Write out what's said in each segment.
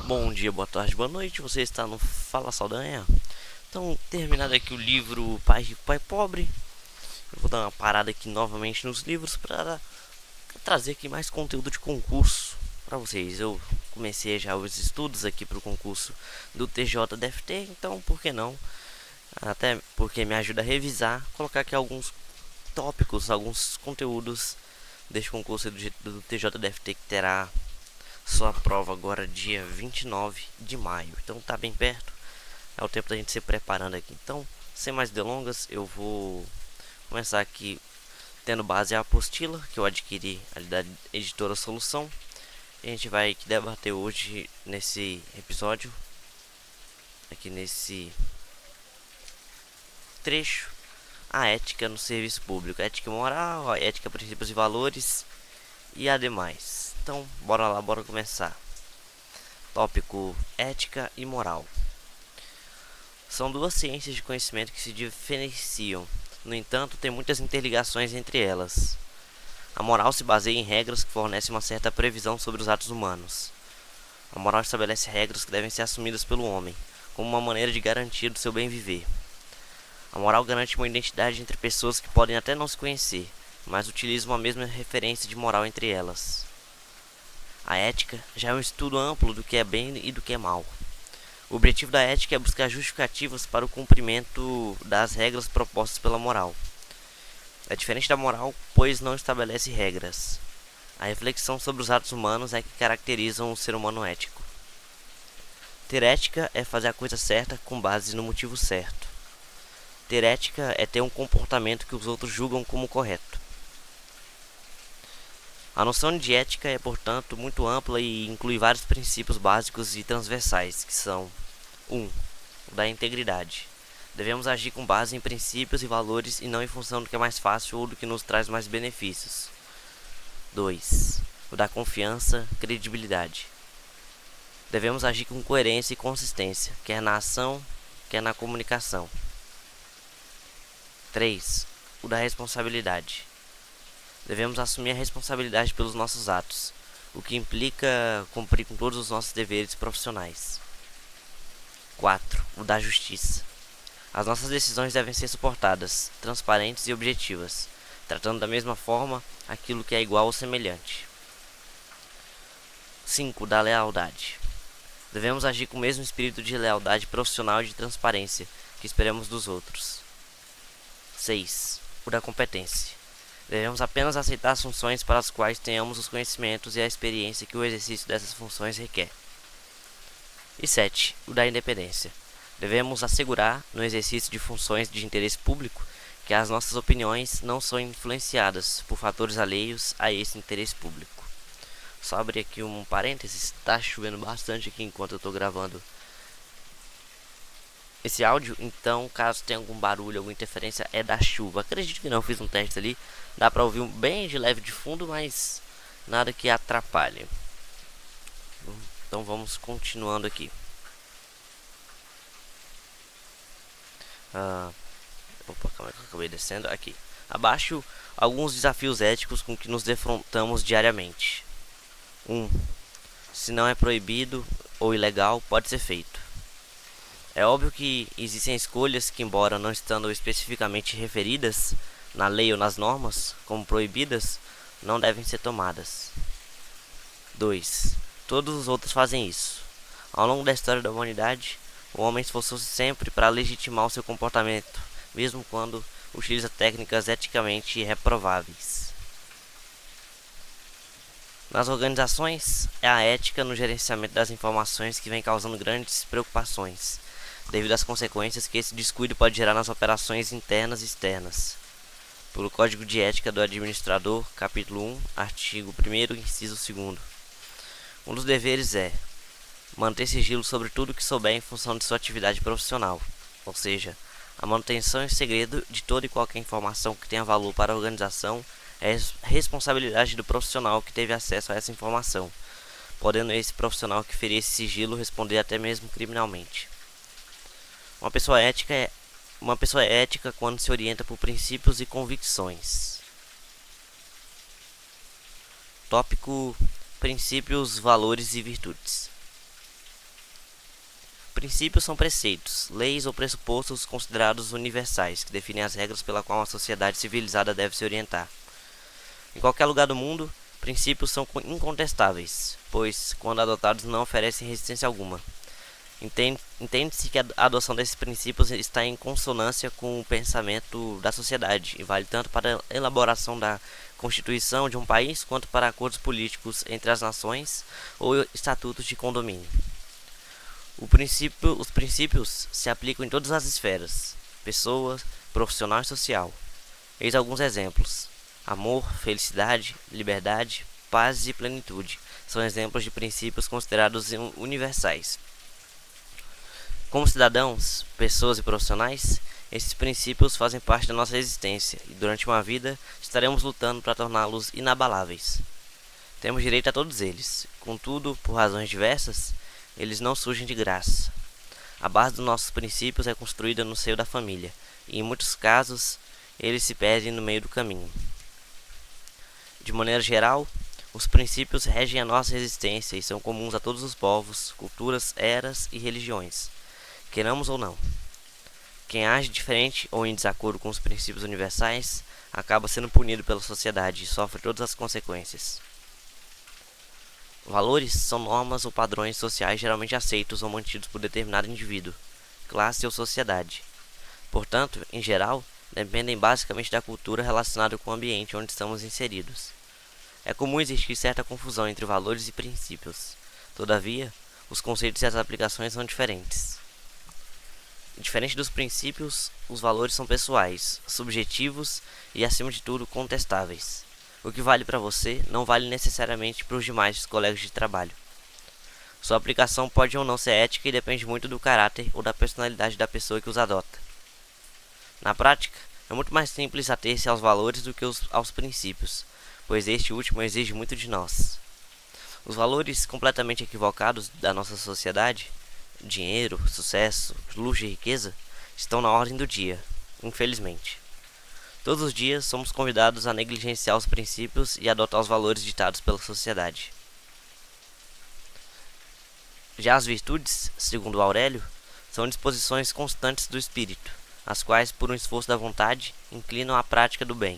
Bom dia, boa tarde, boa noite. Você está no Fala Saldanha. Então, terminado aqui o livro Pai Rico, Pai Pobre, eu vou dar uma parada aqui novamente nos livros para trazer aqui mais conteúdo de concurso para vocês. Eu comecei já os estudos aqui para o concurso do TJDFT, então por que não? Até porque me ajuda a revisar, colocar aqui alguns tópicos, alguns conteúdos deste concurso do TJDFT que terá sua prova agora dia 29 de maio. Então tá bem perto. É o tempo da gente se preparando aqui. Então, sem mais delongas, eu vou começar aqui tendo base a apostila que eu adquiri ali da editora Solução. E a gente vai debater hoje nesse episódio, aqui nesse trecho, a ética no serviço público, ética moral, a ética, princípios e valores e a demais. Então, bora lá, bora começar. Tópico: ética e moral. São duas ciências de conhecimento que se diferenciam. No entanto, tem muitas interligações entre elas. A moral se baseia em regras que fornecem uma certa previsão sobre os atos humanos. A moral estabelece regras que devem ser assumidas pelo homem, como uma maneira de garantir o seu bem viver. A moral garante uma identidade entre pessoas que podem até não se conhecer, mas utilizam a mesma referência de moral entre elas. A ética já é um estudo amplo do que é bem e do que é mal. O objetivo da ética é buscar justificativas para o cumprimento das regras propostas pela moral. É diferente da moral, pois não estabelece regras. A reflexão sobre os atos humanos é que caracterizam o ser humano ético. Ter ética é fazer a coisa certa com base no motivo certo. Ter ética é ter um comportamento que os outros julgam como correto. A noção de ética é, portanto, muito ampla e inclui vários princípios básicos e transversais, que são 1. O da integridade. Devemos agir com base em princípios e valores e não em função do que é mais fácil ou do que nos traz mais benefícios. 2. O da confiança, credibilidade. Devemos agir com coerência e consistência, quer na ação, quer na comunicação. 3. O da responsabilidade. Devemos assumir a responsabilidade pelos nossos atos, o que implica cumprir com todos os nossos deveres profissionais. 4. O da justiça. As nossas decisões devem ser suportadas, transparentes e objetivas, tratando da mesma forma aquilo que é igual ou semelhante. 5. Da lealdade. Devemos agir com o mesmo espírito de lealdade profissional e de transparência que esperamos dos outros. 6. O da competência. Devemos apenas aceitar as funções para as quais tenhamos os conhecimentos e a experiência que o exercício dessas funções requer. E 7. O da independência. Devemos assegurar, no exercício de funções de interesse público, que as nossas opiniões não são influenciadas por fatores alheios a esse interesse público. Só abrir aqui um parênteses, está chovendo bastante aqui enquanto eu estou gravando esse áudio, então caso tenha algum barulho, alguma interferência, é da chuva. Acredito que não, fiz um teste ali, dá pra ouvir bem de leve de fundo, mas nada que atrapalhe. Então vamos continuando aqui. Opa, calma aí que eu acabei descendo aqui. Abaixo, alguns desafios éticos com que nos defrontamos diariamente. 1. Se não é proibido ou ilegal, pode ser feito. É óbvio que existem escolhas que, embora não estando especificamente referidas na lei ou nas normas como proibidas, não devem ser tomadas. 2. Todos os outros fazem isso. Ao longo da história da humanidade, o homem esforçou-se sempre para legitimar o seu comportamento, mesmo quando utiliza técnicas eticamente reprováveis. Nas organizações, é a ética no gerenciamento das informações que vem causando grandes preocupações, devido às consequências que esse descuido pode gerar nas operações internas e externas. Pelo Código de Ética do Administrador, capítulo 1, artigo 1º, inciso 2º. Um dos deveres é manter sigilo sobre tudo que souber em função de sua atividade profissional, ou seja, a manutenção em segredo de toda e qualquer informação que tenha valor para a organização é responsabilidade do profissional que teve acesso a essa informação, podendo esse profissional que ferir esse sigilo responder até mesmo criminalmente. Uma pessoa é ética quando se orienta por princípios e convicções. Tópico: princípios, valores e virtudes. Princípios são preceitos, leis ou pressupostos considerados universais, que definem as regras pela qual uma sociedade civilizada deve se orientar. Em qualquer lugar do mundo, princípios são incontestáveis, pois, quando adotados, não oferecem resistência alguma. Entende-se que a adoção desses princípios está em consonância com o pensamento da sociedade e vale tanto para a elaboração da constituição de um país quanto para acordos políticos entre as nações ou estatutos de condomínio. Os princípios se aplicam em todas as esferas: pessoa, profissional e social. Eis alguns exemplos: amor, felicidade, liberdade, paz e plenitude são exemplos de princípios considerados universais. Como cidadãos, pessoas e profissionais, esses princípios fazem parte da nossa existência e durante uma vida estaremos lutando para torná-los inabaláveis. Temos direito a todos eles, contudo, por razões diversas, eles não surgem de graça. A base dos nossos princípios é construída no seio da família e, em muitos casos, eles se perdem no meio do caminho. De maneira geral, os princípios regem a nossa existência e são comuns a todos os povos, culturas, eras e religiões, queiramos ou não. Quem age diferente ou em desacordo com os princípios universais acaba sendo punido pela sociedade e sofre todas as consequências. Valores são normas ou padrões sociais geralmente aceitos ou mantidos por determinado indivíduo, classe ou sociedade. Portanto, em geral, dependem basicamente da cultura relacionada com o ambiente onde estamos inseridos. É comum existir certa confusão entre valores e princípios. Todavia, os conceitos e as aplicações são diferentes. Diferente dos princípios, os valores são pessoais, subjetivos e, acima de tudo, contestáveis. O que vale para você não vale necessariamente para os demais colegas de trabalho. Sua aplicação pode ou não ser ética e depende muito do caráter ou da personalidade da pessoa que os adota. Na prática, é muito mais simples ater-se aos valores do que aos princípios, pois este último exige muito de nós. Os valores completamente equivocados da nossa sociedade, dinheiro, sucesso, luxo e riqueza, estão na ordem do dia, infelizmente. Todos os dias somos convidados a negligenciar os princípios e adotar os valores ditados pela sociedade. Já as virtudes, segundo Aurélio, são disposições constantes do espírito, as quais, por um esforço da vontade, inclinam à prática do bem.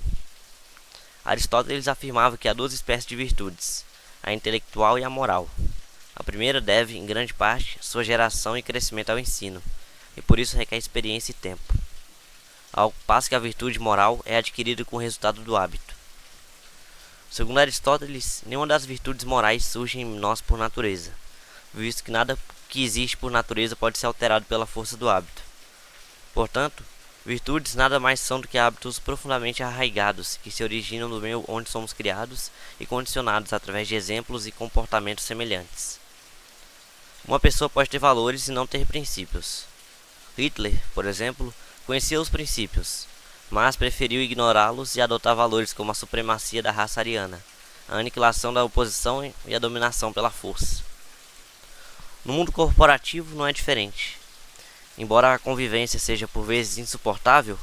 Aristóteles afirmava que há duas espécies de virtudes, a intelectual e a moral. A primeira deve, em grande parte, sua geração e crescimento ao ensino, e por isso requer experiência e tempo, ao passo que a virtude moral é adquirida com o resultado do hábito. Segundo Aristóteles, nenhuma das virtudes morais surge em nós por natureza, visto que nada que existe por natureza pode ser alterado pela força do hábito. Portanto, virtudes nada mais são do que hábitos profundamente arraigados que se originam no meio onde somos criados e condicionados através de exemplos e comportamentos semelhantes. Uma pessoa pode ter valores e não ter princípios. Hitler, por exemplo, conhecia os princípios, mas preferiu ignorá-los e adotar valores como a supremacia da raça ariana, a aniquilação da oposição e a dominação pela força. No mundo corporativo não é diferente. Embora a convivência seja por vezes insuportável,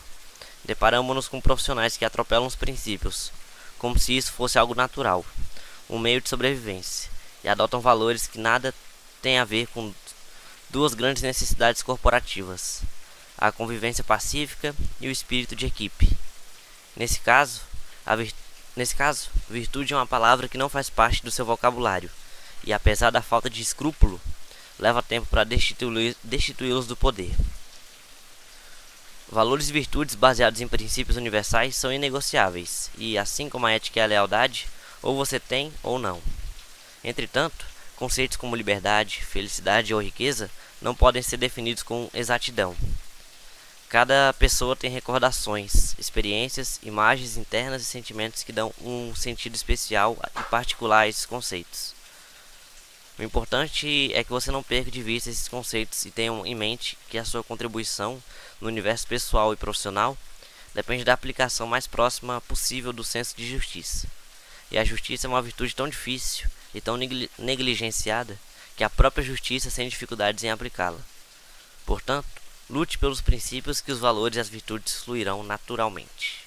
deparamos-nos com profissionais que atropelam os princípios, como se isso fosse algo natural, um meio de sobrevivência, e adotam valores que nada têm a ver com duas grandes necessidades corporativas: a convivência pacífica e o espírito de equipe. Nesse caso, virtude é uma palavra que não faz parte do seu vocabulário, e apesar da falta de escrúpulo, leva tempo para destituí-los do poder. Valores e virtudes baseados em princípios universais são inegociáveis, e assim como a ética e a lealdade, ou você tem ou não. Entretanto, conceitos como liberdade, felicidade ou riqueza não podem ser definidos com exatidão. Cada pessoa tem recordações, experiências, imagens internas e sentimentos que dão um sentido especial e particular a esses conceitos. O importante é que você não perca de vista esses conceitos e tenha em mente que a sua contribuição no universo pessoal e profissional depende da aplicação mais próxima possível do senso de justiça. E a justiça é uma virtude tão difícil e tão negligenciada que a própria justiça tem dificuldades em aplicá-la. Portanto, lute pelos princípios que os valores e as virtudes fluirão naturalmente.